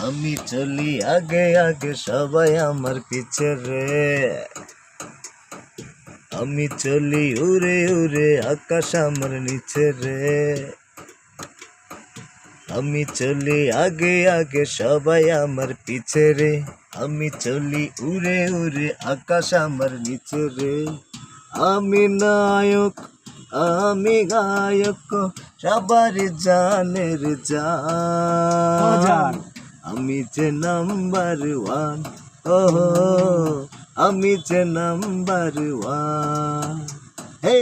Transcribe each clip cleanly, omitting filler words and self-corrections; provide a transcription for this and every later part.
আমি চলি আগে আগে সবাই আমার পিছে রে, আমি চলি উড়ে উড়ে আকাশ আমার নিচে রে, আমি চলি আগে আগে সবাই আমার পিছে রে, আমি চলি উড়ে উড়ে আকাশ আমার নিচে রে। আমি নায়ক আমি গায়ক সবার জানের জান, আমি যে নাম্বার ওয়ান, ও আমি যে নাম্বার ওয়ান, হে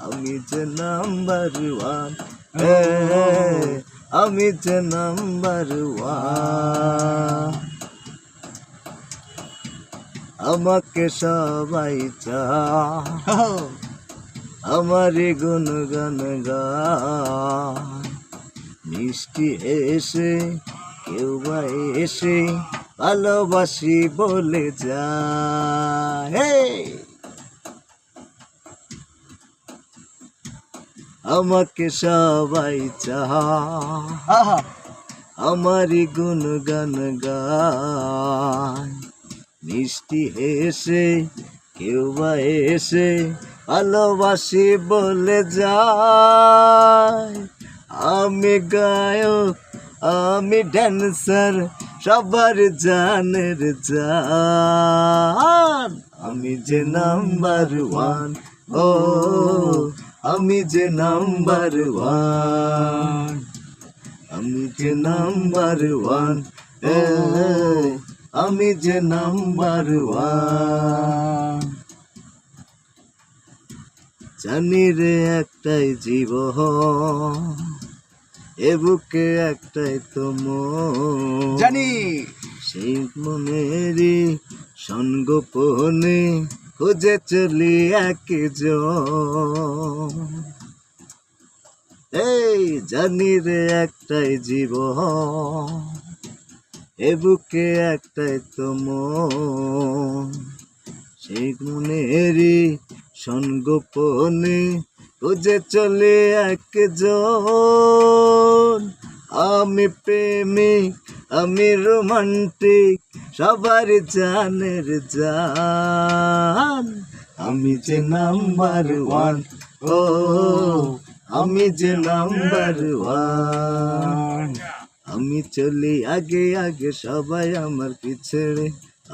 আমি যে নাম্বার ওয়ান, হে আমি যে নাম্বার ওয়ান। আমাকে সবাই চায়, আমারই গুণগান গায়, মিষ্টি এসে কেউ বা এসে ভালোবাসি বলে যায়। আমাকে সবাই চায়, আমারই গুণগান গায়, মিষ্টি এসে কেউ বা এসে ভালোবাসি বলে যায়। আমি গায়ক আমি ড্যান্সার সবার জানের জান, আমি যে নাম্বার ওয়ান, ও আমি যে নাম্বার ওয়ান, আমি যে নাম্বার ওয়ান, আমি যে নাম্বার ওয়ান। জানি রে একটাই জীবন, এ বুকে একটাই তো মন, জানি সেই মনেরই সঙ্গোপনে খুঁজে চলি একজন। এই জানি রে একটাই জীবন, এ বুকে একটাই তো মন, সেই মনেরই সঙ্গোপনে খুঁজে চলে একজন। আমি প্রেমিক আমি রোমান্টিক সবার জানের জান, আমি যে নাম্বার ওয়ান, ও আমি যে নাম্বার ওয়ান। আমি চলি আগে আগে সবাই আমার পিছে রে,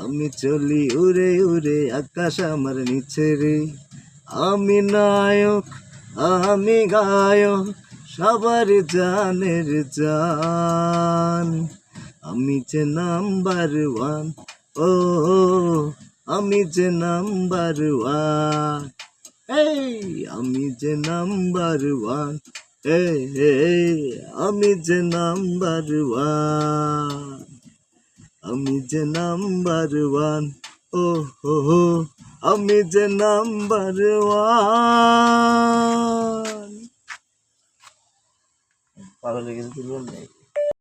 আমি চলি উড়ে উড়ে আকাশ আমার নিচে রে। আমি নায়ক আমি গায়ক সবার জানের জান, আমি যে নাম্বার ওয়ান, ও আমি যে নাম্বার ওয়ান, এই আমি যে নাম্বার ওয়ান, আমি যে নাম্বার ওয়ান, আমি যে নাম্বার ওয়ান, ও হো আমি যে নাম্বার ওয়ান। পাগল লেগেছে তুলবেন।